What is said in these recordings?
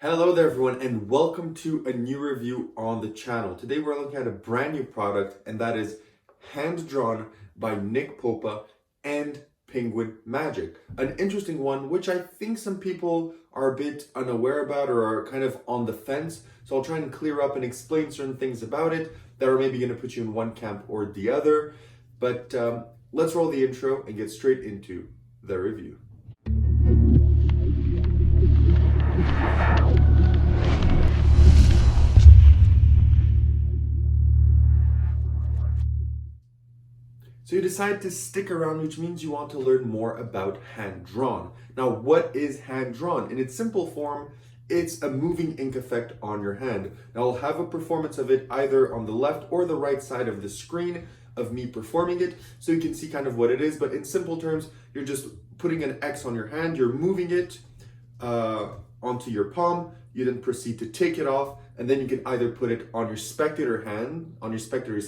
Hello there everyone and welcome to a new review on the channel. Today we're looking at a brand new product and that is hand drawn by Popa and Penguin Magic. An interesting one which I think some people are a bit unaware about or are kind of on the fence. So I'll try and clear up and explain certain things about it that are maybe going to put you in one camp or the other. But let's roll the intro and get straight into the review. So you decide to stick around, which means you want to learn more about hand-drawn. Now, what is hand-drawn? In its simple form, it's a moving ink effect on your hand. Now, I'll have a performance of it either on the left or the right side of the screen of me performing it, so you can see kind of what it is. But in simple terms, you're just putting an X on your hand, you're moving it onto your palm, you then proceed to take it off, and then you can either put it on your spectator's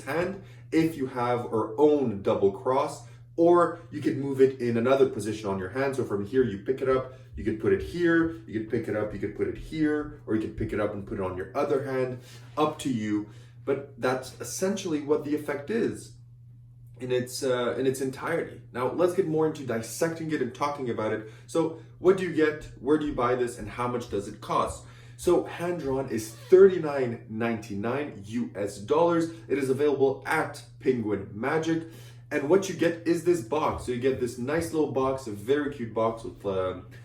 hand, if you have or own double cross, or you can move it in another position on your hand. So from here, you pick it up, you could put it here, you could pick it up, you could put it here, or you could pick it up and put it on your other hand, up to you. But that's essentially what the effect is in its entirety. Now let's get more into dissecting it and talking about it. So what do you get, where do you buy this, and how much does it cost? So hand-drawn is $39.99 US. It is available at Penguin Magic. And what you get is this box. So you get this nice little box, a very cute box with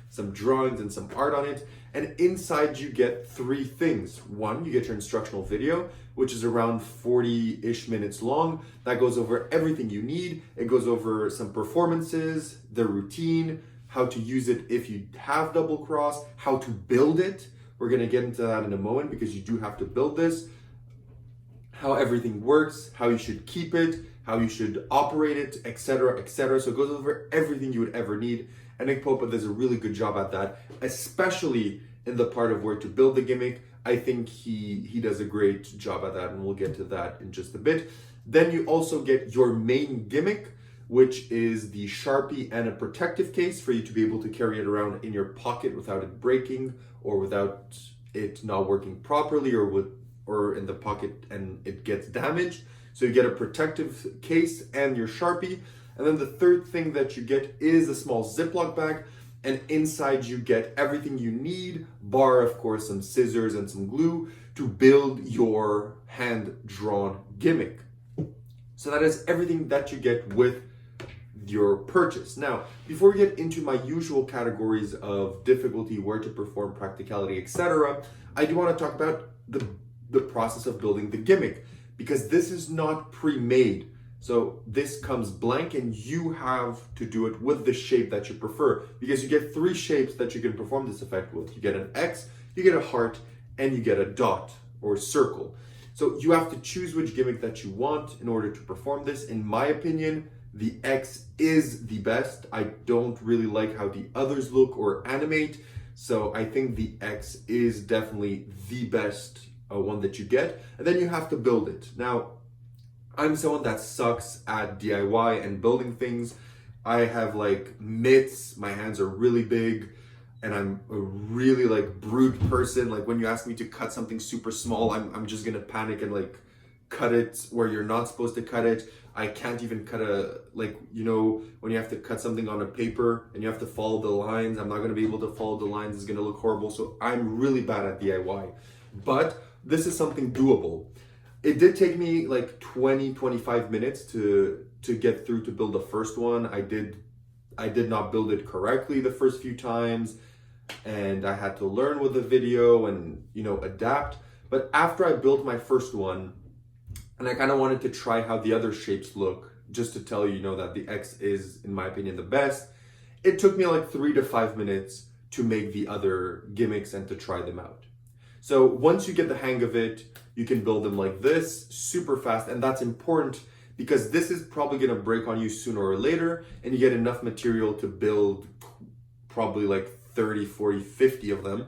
some drawings and some art on it. And inside you get three things. One, you get your instructional video, which is around 40-ish minutes long. That goes over everything you need. It goes over some performances, the routine, how to use it if you have double cross, how to build it. We're going to get into that in a moment because you do have to build this, how everything works, how you should keep it, how you should operate it, etc., etc. So it goes over everything you would ever need. And Nick Popa does a really good job at that, especially in the part of where to build the gimmick. I think he does a great job at that, and we'll get to that in just a bit. Then you also get your main gimmick, which is the Sharpie and a protective case for you to be able to carry it around in your pocket without it breaking or without it not working properly or in the pocket and it gets damaged. So you get a protective case and your Sharpie. And then the third thing that you get is a small Ziploc bag, and inside you get everything you need, bar of course some scissors and some glue to build your hand-drawn gimmick. So that is everything that you get with your purchase. Now, before we get into my usual categories of difficulty, where to perform, practicality, etc., I do want to talk about the process of building the gimmick, because this is not pre-made. So this comes blank and you have to do it with the shape that you prefer, because you get three shapes that you can perform this effect with. You get an X, you get a heart, and you get a dot or circle. So you have to choose which gimmick that you want in order to perform this. In my opinion, the X is the best. I don't really like how the others look or animate. So I think the X is definitely the best one that you get. And then you have to build it. Now, I'm someone that sucks at DIY and building things. I have like mitts, my hands are really big, and I'm a really like brute person. Like when you ask me to cut something super small, I'm just gonna panic and like cut it where you're not supposed to cut it. I can't even cut when you have to cut something on a paper and you have to follow the lines, I'm not gonna be able to follow the lines, it's gonna look horrible. So I'm really bad at DIY, but this is something doable. It did take me like 20-25 minutes to get through to build the first one. I did not build it correctly the first few times, and I had to learn with the video and adapt. But after I built my first one, and I kind of wanted to try how the other shapes look, just to tell you, that the X is, in my opinion, the best. It took me like 3 to 5 minutes to make the other gimmicks and to try them out. So once you get the hang of it, you can build them like this, super fast. And that's important because this is probably gonna break on you sooner or later, and you get enough material to build probably like 30, 40, 50 of them.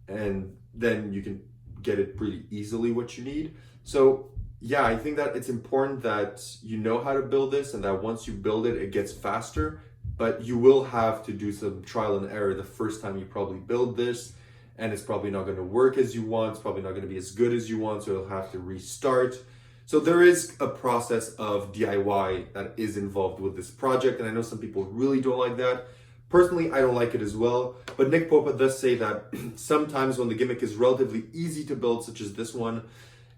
And then you can get it pretty easily what you need. So yeah, I think that it's important that you know how to build this, and that once you build it, it gets faster. But you will have to do some trial and error the first time you probably build this. and it's probably not going to work as you want. It's probably not going to be as good as you want, so you'll have to restart. So there is a process of DIY that is involved with this project, and I know some people really don't like that. Personally, I don't like it as well, but Nick Popa does say that sometimes when the gimmick is relatively easy to build, such as this one,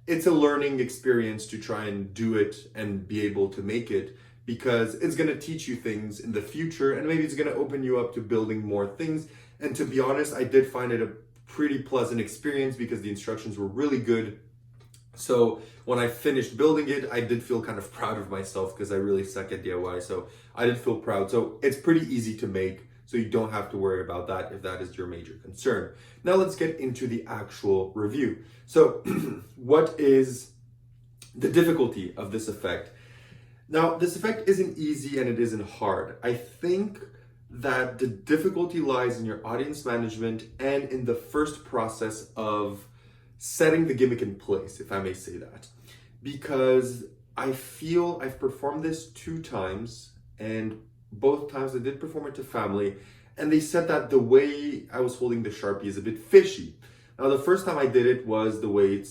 it's a learning experience to try and do it and be able to make it, because it's going to teach you things in the future, and maybe it's going to open you up to building more things. And to be honest, I did find it a pretty pleasant experience because the instructions were really good. So when I finished building it, I did feel kind of proud of myself because I really suck at DIY. So I did feel proud. So it's pretty easy to make, so you don't have to worry about that if that is your major concern. Now let's get into the actual review. So what is the difficulty of this effect? Now, this effect isn't easy and it isn't hard. I think that the difficulty lies in your audience management and in the first process of setting the gimmick in place, if I may say that. Because I feel I've performed this 2 times, and both times I did perform it to family, and they said that the way I was holding the Sharpie is a bit fishy. Now, the first time I did it was the way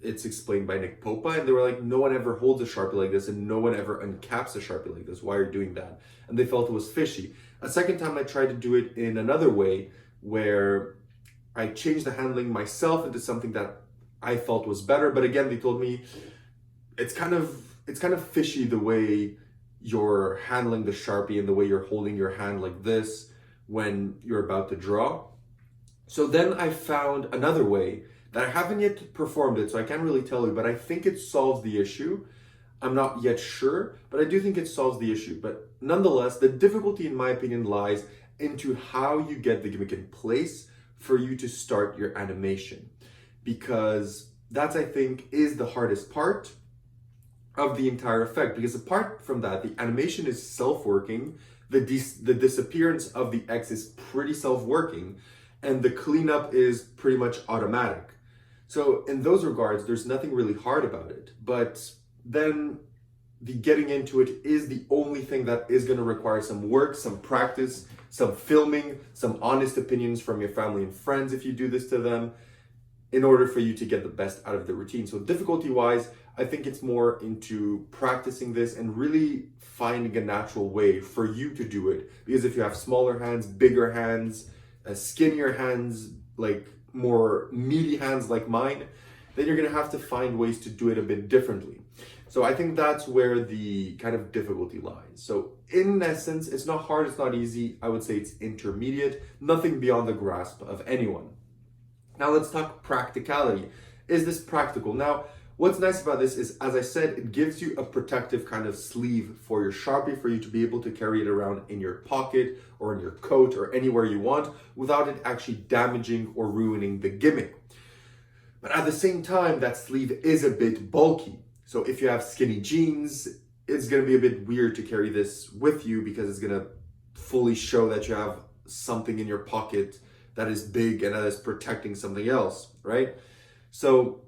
it's explained by Nick Popa, and they were like, no one ever holds a Sharpie like this, and no one ever uncaps a Sharpie like this. Why are you doing that? And they felt it was fishy. A second time I tried to do it in another way, where I changed the handling myself into something that I felt was better. But again, they told me it's kind of fishy the way you're handling the Sharpie and the way you're holding your hand like this when you're about to draw. So then I found another way that I haven't yet performed it, so I can't really tell you, but I think it solves the issue. I'm not yet sure, but I do think it solves the issue. But nonetheless, the difficulty, in my opinion, lies into how you get the gimmick in place for you to start your animation. Because that's, I think, is the hardest part of the entire effect. Because apart from that, the animation is self-working, the disappearance of the X is pretty self-working, and the cleanup is pretty much automatic. So in those regards, there's nothing really hard about it. But then the getting into it is the only thing that is going to require some work, some practice, some filming, some honest opinions from your family and friends if you do this to them, in order for you to get the best out of the routine. So difficulty-wise, I think it's more into practicing this and really finding a natural way for you to do it. Because if you have smaller hands, bigger hands, skinnier hands, like more meaty hands like mine, then you're gonna have to find ways to do it a bit differently. So I think that's where the kind of difficulty lies. So in essence, it's not hard, it's not easy. I would say it's intermediate, nothing beyond the grasp of anyone. Now let's talk practicality. Is this practical? Now, what's nice about this is, as I said, it gives you a protective kind of sleeve for your Sharpie for you to be able to carry it around in your pocket or in your coat or anywhere you want without it actually damaging or ruining the gimmick. But at the same time, that sleeve is a bit bulky. So if you have skinny jeans, it's gonna be a bit weird to carry this with you because it's gonna fully show that you have something in your pocket that is big and that is protecting something else, right? So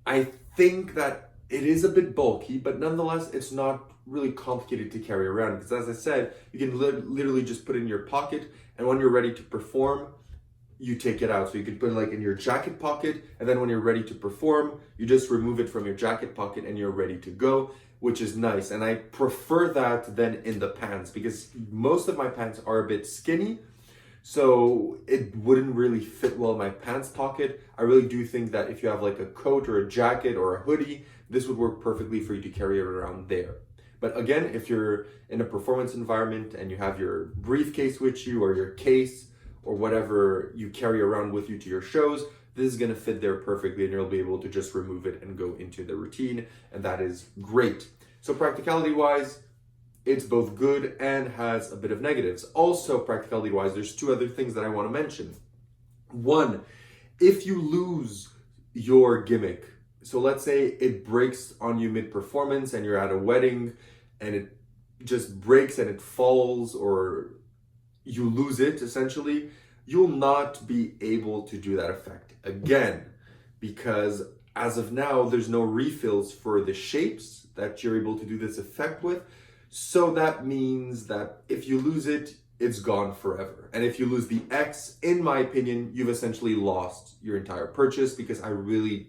I think that it is a bit bulky, but nonetheless, it's not really complicated to carry around because, as I said, you can literally just put it in your pocket, and when you're ready to perform, you take it out. So you can put it like in your jacket pocket, and then when you're ready to perform, you just remove it from your jacket pocket and you're ready to go, which is nice. And I prefer that than in the pants because most of my pants are a bit skinny, so it wouldn't really fit well in my pants pocket. I really do think that if you have like a coat or a jacket or a hoodie, this would work perfectly for you to carry it around there. But again, if you're in a performance environment and you have your briefcase with you or your case or whatever you carry around with you to your shows, this is gonna fit there perfectly and you'll be able to just remove it and go into the routine, and that is great. So practicality-wise, it's both good and has a bit of negatives. Also, practicality-wise, there's 2 other things that I want to mention. One, if you lose your gimmick, so let's say it breaks on you mid-performance and you're at a wedding and it just breaks and it falls, or you lose it essentially, you'll not be able to do that effect again, because as of now, there's no refills for the shapes that you're able to do this effect with. So that means that if you lose it, it's gone forever. And if you lose the X, in my opinion, you've essentially lost your entire purchase, because I'm really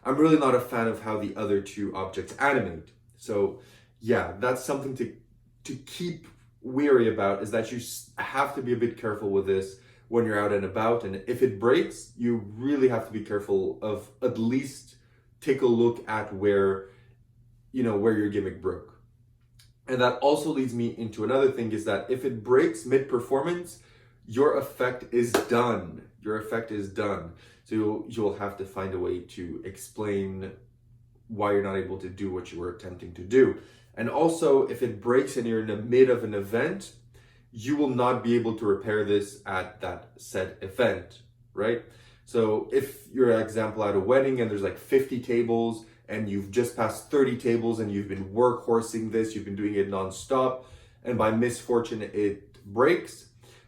not a fan of how the other two objects animate. So yeah, that's something to keep wary about, is that you have to be a bit careful with this when you're out and about. And if it breaks, you really have to be careful of at least take a look at where your gimmick broke. And that also leads me into another thing, is that if it breaks mid-performance, your effect is done. Your effect is done. So you'll have to find a way to explain why you're not able to do what you were attempting to do. And also, if it breaks and you're in the mid of an event, you will not be able to repair this at that said event, right? So if you're, an example, at a wedding and there's like 50 tables and you've just passed 30 tables and you've been workhorsing this, you've been doing it nonstop, and by misfortune it breaks,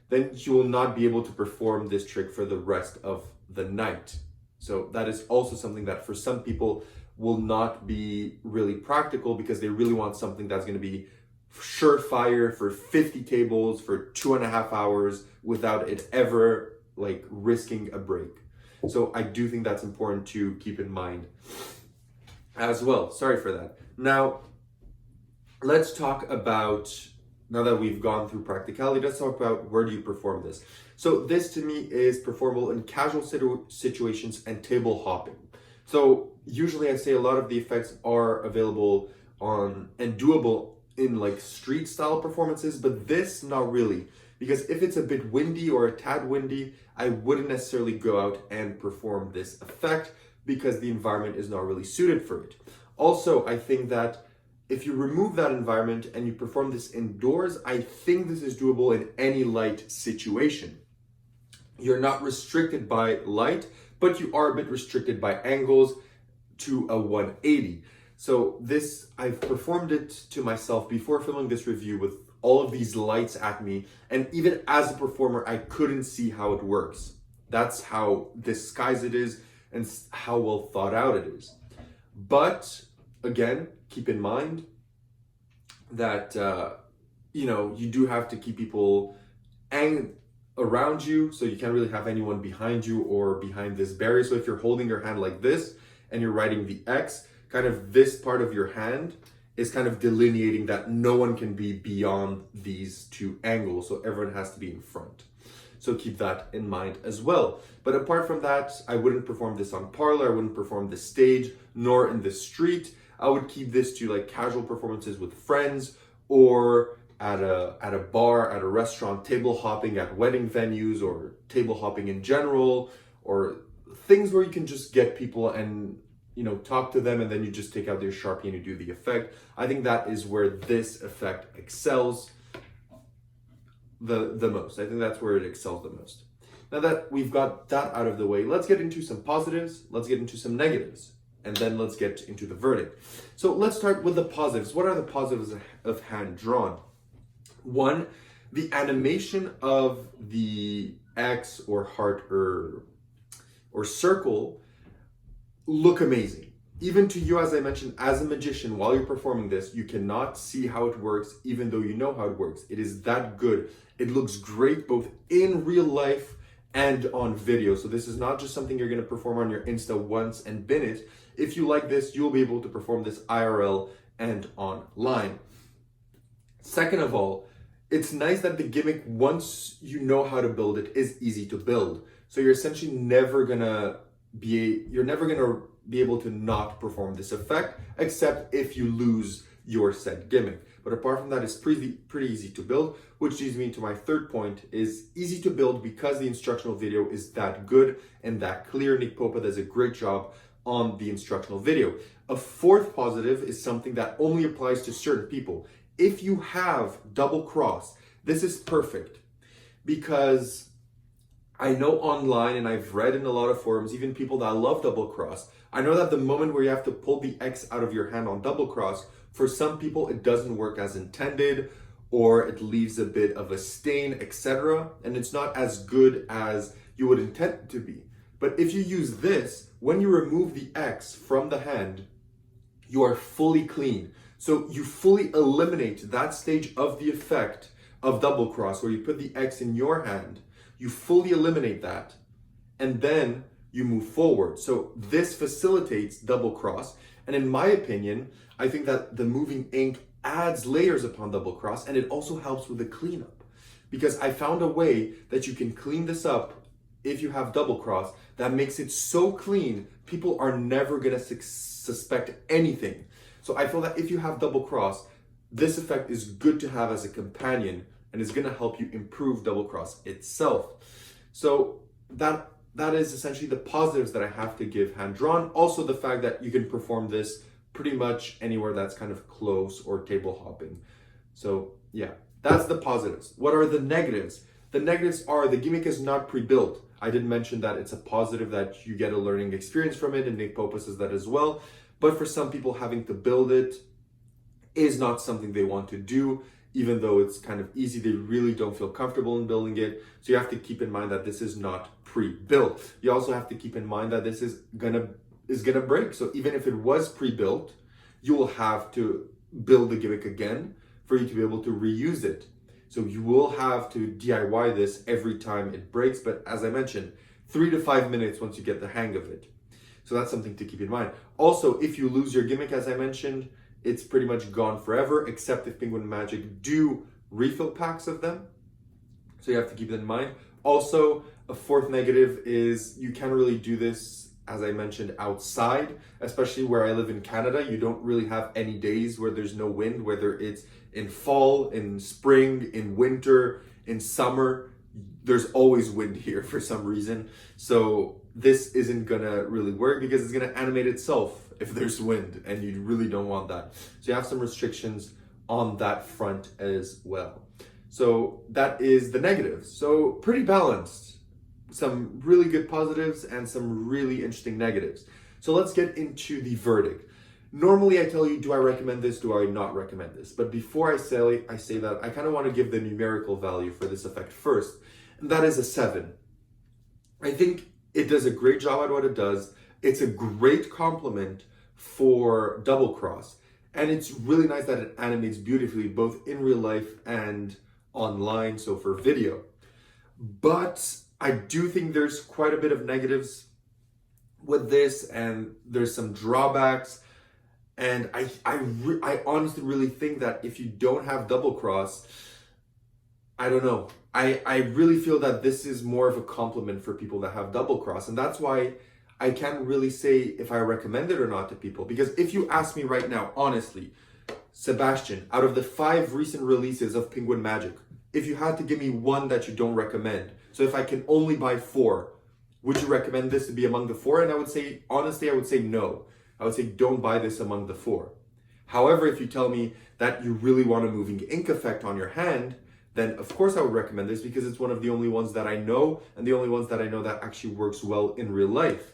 then you will not be able to perform this trick for the rest of the night. So that is also something that for some people will not be really practical, because they really want something that's going to be surefire for 50 tables for 2.5 hours without it ever like risking a break. So I do think that's important to keep in mind as well. Sorry for that. Now, let's talk about, now that we've gone through practicality, let's talk about where do you perform this. So this to me is performable in casual situations and table hopping. So usually I say a lot of the effects are available on and doable in like street style performances, but this not really, because if it's a bit windy or a tad windy, I wouldn't necessarily go out and perform this effect, because the environment is not really suited for it. Also, I think that if you remove that environment and you perform this indoors, I think this is doable in any light situation. You're not restricted by light, but you are a bit restricted by angles to a 180. So this, I've performed it to myself before filming this review with all of these lights at me, and even as a performer, I couldn't see how it works. That's how disguised it is and how well thought out it is. But again, keep in mind that you do have to keep people around you, so you can't really have anyone behind you or behind this barrier. So if you're holding your hand like this and you're writing the X, kind of this part of your hand is kind of delineating that no one can be beyond these two angles, so everyone has to be in front. So keep that in mind as well. But apart from that, I wouldn't perform this on parlor, I wouldn't perform this stage, nor in the street. I would keep this to like casual performances with friends, or at a bar, at a restaurant, table hopping at wedding venues, or table hopping in general, or things where you can just get people and talk to them, and then you just take out your Sharpie and you do the effect. I think that is where this effect excels the most. I think that's where it excels the most. Now that we've got that out of the way, let's get into some positives, let's get into some negatives, and then let's get into the verdict. So let's start with the positives. What are the positives of hand drawn? One, the animation of the X or heart or circle look amazing. Even to you, as I mentioned, as a magician, while you're performing this, you cannot see how it works, even though you know how it works. It is that good. It looks great both in real life and on video. So this is not just something you're going to perform on your Insta once and bin it. If you like this, you'll be able to perform this IRL and online. Second of all, it's nice that the gimmick, once you know how to build it, is easy to build. So you're essentially never gonna be able to not perform this effect, except if you lose your said gimmick. But apart from that, it's pretty easy to build, which leads me to my third point, is easy to build because the instructional video is that good and that clear. Nick Popa does a great job on the instructional video. A fourth positive is something that only applies to certain people. If you have double cross, this is perfect, because I know online, and I've read in a lot of forums, even people that love double cross, I know that the moment where you have to pull the X out of your hand on double cross, for some people it doesn't work as intended, or it leaves a bit of a stain, etc. And it's not as good as you would intend it to be. But if you use this, when you remove the X from the hand, you are fully clean. So you fully eliminate that stage of the effect of double cross, where you put the X in your hand, you fully eliminate that, and then you move forward. So this facilitates double cross. And in my opinion, I think that the moving ink adds layers upon double cross, and it also helps with the cleanup. Because I found a way that you can clean this up if you have double cross that makes it so clean, people are never gonna suspect anything. So I feel that if you have double cross, this effect is good to have as a companion and is gonna help you improve double cross itself. So that is essentially the positives that I have to give hand drawn. Also the fact that you can perform this pretty much anywhere that's kind of close or table hopping. So yeah, that's the positives. What are the negatives? The negatives are the gimmick is not pre-built. I did mention that it's a positive that you get a learning experience from it, and Nick Popa says that as well. But for some people, having to build it is not something they want to do, even though it's kind of easy. They really don't feel comfortable in building it. So you have to keep in mind that this is not pre-built. You also have to keep in mind that this is gonna break. So even if it was pre-built, you will have to build the gimmick again for you to be able to reuse it. So you will have to DIY this every time it breaks, but as I mentioned, 3 to 5 minutes once you get the hang of it. So that's something to keep in mind. Also, if you lose your gimmick, as I mentioned, it's pretty much gone forever, except if Penguin Magic do refill packs of them. So you have to keep that in mind. Also, a fourth negative is you can't really do this, as I mentioned, outside, especially where I live in Canada. You don't really have any days where there's no wind, whether it's in fall, in spring, in winter, in summer. There's always wind here for some reason. So this isn't gonna really work because it's gonna animate itself if there's wind, and you really don't want that. So you have some restrictions on that front as well. So that is the negatives. So pretty balanced. Some really good positives and some really interesting negatives. So let's get into the verdict. Normally I tell you, do I recommend this? Do I not recommend this? But before I say that, I kind of want to give the numerical value for this effect first, and that is a 7. I think it does a great job at what it does. It's a great complement for double cross, and it's really nice that it animates beautifully both in real life and online, so for video. But I do think there's quite a bit of negatives with this, and there's some drawbacks. And I honestly really think that if you don't have double cross, I don't know. I really feel that this is more of a compliment for people that have double cross. And that's why I can't really say if I recommend it or not to people. Because if you ask me right now, honestly, Sebastian, out of the 5 recent releases of Penguin Magic, if you had to give me one that you don't recommend, so if I can only buy 4, would you recommend this to be among the 4? And I would say, honestly, I would say no. I would say don't buy this among the 4. However, if you tell me that you really want a moving ink effect on your hand, then of course I would recommend this because it's one of the only ones that I know, and the only ones that I know that actually works well in real life.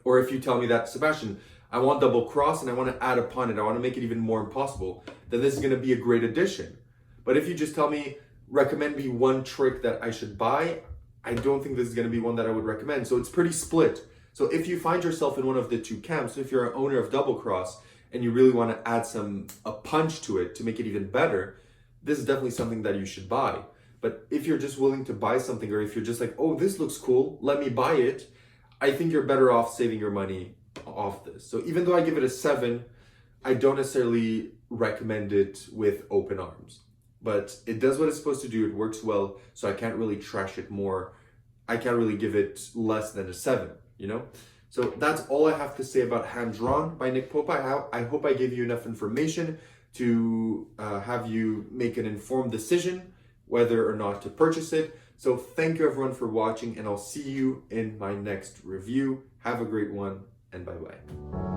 Or if you tell me that, Sebastian, I want double cross and I want to add upon it, I want to make it even more impossible, then this is going to be a great addition. But if you just tell me, recommend me one trick that I should buy, I don't think this is going to be one that I would recommend. So it's pretty split. So if you find yourself in one of the two camps, if you're an owner of double cross and you really want to add a punch to it to make it even better, this is definitely something that you should buy. But if you're just willing to buy something, or if you're just like, oh, this looks cool, let me buy it, I think you're better off saving your money off this. So even though I give it a 7, I don't necessarily recommend it with open arms. But it does what it's supposed to do, it works well, so I can't really trash it more. I can't really give it less than a 7. You know? So that's all I have to say about Hand Drawn by Nick Popa. I hope I gave you enough information to have you make an informed decision whether or not to purchase it. So thank you everyone for watching, and I'll see you in my next review. Have a great one, and bye-bye.